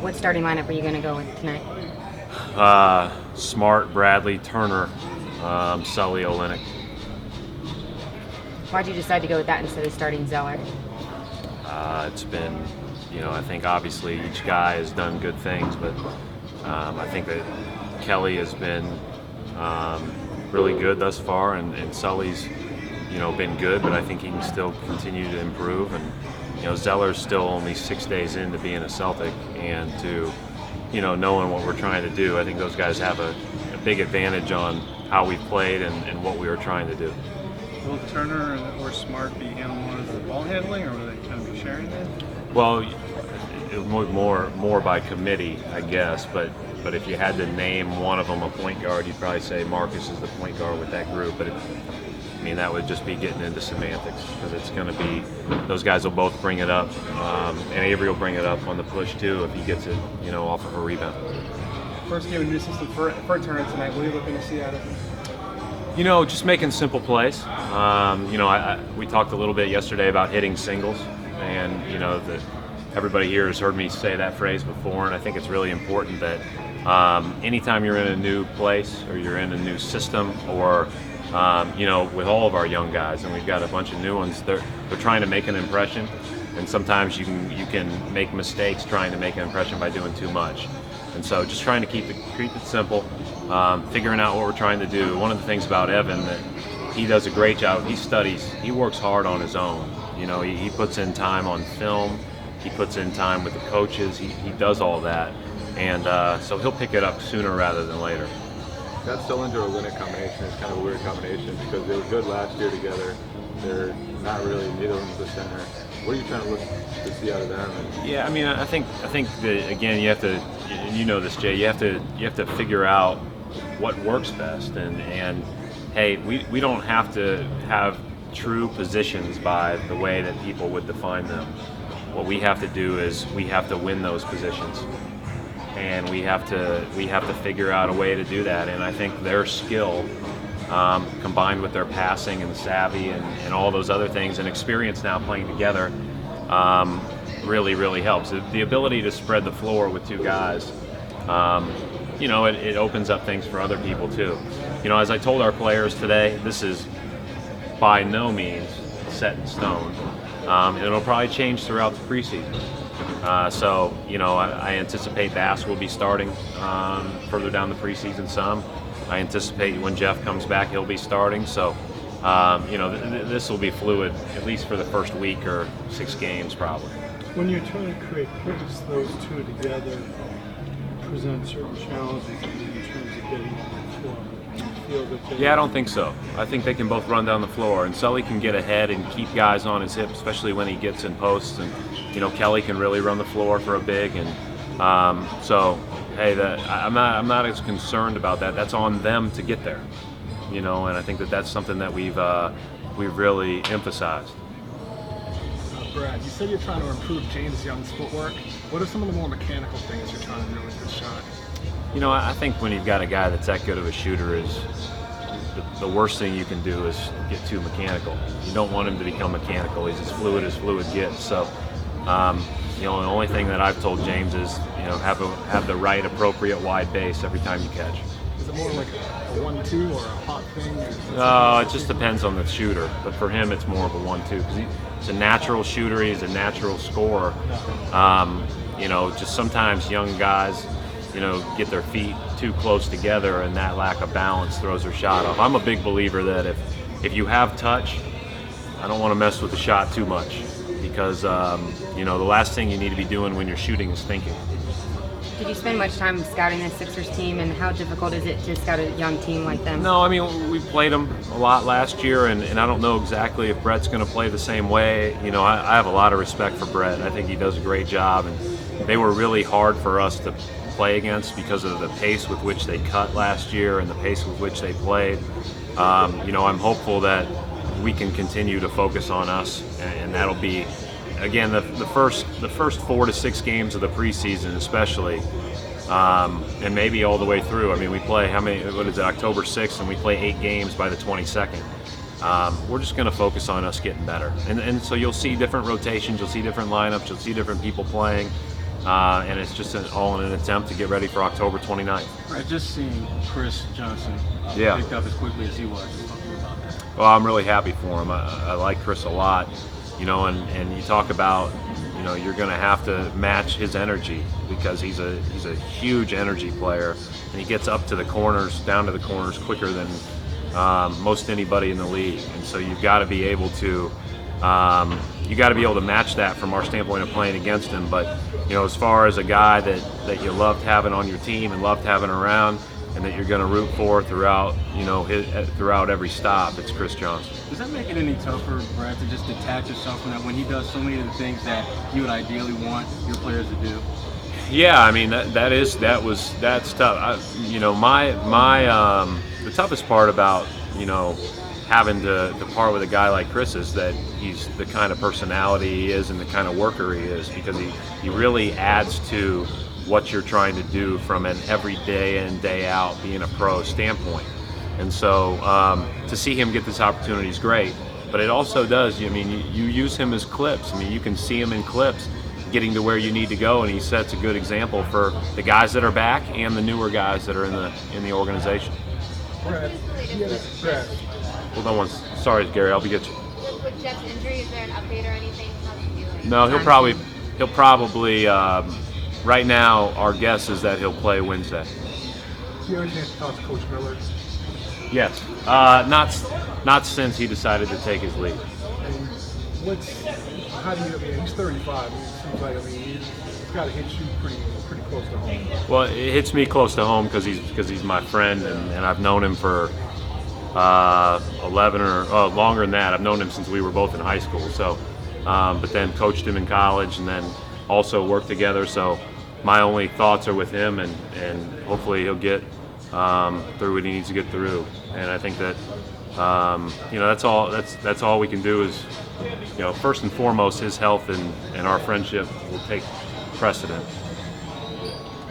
What starting lineup are you going to go with tonight? Smart, Bradley, Turner, Sully, Olynyk. Why'd you decide to go with that instead of starting Zeller? It's been, I think obviously each guy has done good things, but I think that Kelly has been really good thus far, and Sully's, been good, but I think he can still continue to improve. And Zeller's still only 6 days into being a Celtic, and to knowing what we're trying to do, I think those guys have a big advantage on how we've played and what we were trying to do. Will Turner or Smart be handling more of the ball handling, or will they kind of be sharing that? Well, more by committee, I guess. But if you had to name one of them a point guard, you'd probably say Marcus is the point guard with that group. But that would just be getting into semantics, because it's going to be those guys will both bring it up, and Avery will bring it up on the push too if he gets it, off of a rebound. First game of new system for Turner tonight. What are you looking to see out of him? Just making simple plays. We talked a little bit yesterday about hitting singles, and everybody here has heard me say that phrase before, and I think it's really important that anytime you're in a new place or you're in a new system, or with all of our young guys, and we've got a bunch of new ones, they're trying to make an impression, and sometimes you can make mistakes trying to make an impression by doing too much. And so just trying to keep it simple, figuring out what we're trying to do. One of the things about Evan that he does a great job, he studies, he works hard on his own. He puts in time on film, he puts in time with the coaches, he does all that. And so he'll pick it up sooner rather than later. That Sullinger-Olynyk combination is kind of a weird combination, because they were good last year together. They're not really, neither of them's the center. What are you trying to look to see out of them? Yeah, I think that, again, you have to, this, Jay, you have to figure out what works best, and hey, we don't have to have true positions by the way that people would define them. What we have to do is we have to win those positions, and we have to figure out a way to do that. And I think their skill, combined with their passing and savvy and all those other things, and experience now playing together, really helps. The ability to spread the floor with two guys, it opens up things for other people too. As I told our players today, this is by no means set in stone. It'll probably change throughout the preseason. So I anticipate Bass will be starting further down the preseason some. I anticipate when Jeff comes back, he'll be starting. So, this will be fluid, at least for the first week or 6 games probably. When you're trying to create plays, those two together present certain challenges in terms of getting on the floor. Do you feel that Yeah, I don't think so. I think they can both run down the floor, and Sully can get ahead and keep guys on his hip, especially when he gets in posts. And Kelly can really run the floor for a big, and so hey, I'm not as concerned about that. That's on them to get there, and I think that's something that we've really emphasized. Brad, you said you're trying to improve James Young's footwork. What are some of the more mechanical things you're trying to do with this shot? I think when you've got a guy that's that good of a shooter, is the worst thing you can do is get too mechanical. You don't want him to become mechanical. He's as fluid gets. So, the only thing that I've told James is, have the right appropriate wide base every time you catch. Is it more like a 1-2 or a hot thing? It just depends on the shooter. But for him, it's more of a 1-2, because he's a natural shooter. He's a natural scorer. Just sometimes young guys, get their feet too close together, and that lack of balance throws their shot off. I'm a big believer that if you have touch, I don't want to mess with the shot too much, because the last thing you need to be doing when you're shooting is thinking. Did you spend much time scouting this Sixers team, and how difficult is it to scout a young team like them? No, we played them a lot last year, and I don't know exactly if Brett's going to play the same way. I have a lot of respect for Brett. I think he does a great job, and they were really hard for us to play against because of the pace with which they cut last year and the pace with which they played. I'm hopeful that we can continue to focus on us, and that'll be, again, the first 4 to 6 games of the preseason, especially, and maybe all the way through. We play October 6th, and we play 8 games by the 22nd. We're just going to focus on us getting better, and so you'll see different rotations, you'll see different lineups, you'll see different people playing. and it's just all in an attempt to get ready for October 29th. Right, just seeing Chris Johnson Yeah. picked up as quickly as he was. Just talking about that. Well, I'm really happy for him. I like Chris a lot, you know, and you talk about, you know, you're going to have to match his energy because he's a huge energy player, and he gets up to the corners, down to the corners quicker than most anybody in the league. And so you've got to be able to match that from our standpoint of playing against him. But you know, as far as a guy that you loved having on your team and loved having around, and that you're going to root for throughout, you know, throughout every stop, it's Chris Johnson. Does that make it any tougher, Brad, to just detach yourself from that when he does so many of the things that you would ideally want your players to do? Yeah, I mean that's tough. You know, the toughest part about, you know, having to part with a guy like Chris is that he's the kind of personality he is and the kind of worker he is, because he really adds to what you're trying to do from an every day in, day out, being a pro standpoint. And so to see him get this opportunity is great, but it also does, I mean, you use him as clips. I mean, you can see him in clips getting to where you need to go, and he sets a good example for the guys that are back and the newer guys that are in the organization. Brad, Brad. Hold on one. Sorry, Gary. I'll be get you. With Jeff's injury, is there an update or anything? How's he feeling? No, he'll probably. Right now, our guess is that he'll play Wednesday. Do you have a chance to talk to Coach Miller? Yes. Not since he decided to take his leave. And how do you, I mean, he's 35. It seems like, I mean, it's got to hit you pretty close to home. Well, it hits me close to home because he's my friend, and I've known him for 11 or longer than that. I've known him since we were both in high school. So, but then coached him in college, and then also worked together. So my only thoughts are with him, and hopefully he'll get through what he needs to get through. And I think that you know, that's all we can do is, you know, first and foremost, his health and our friendship will take precedent.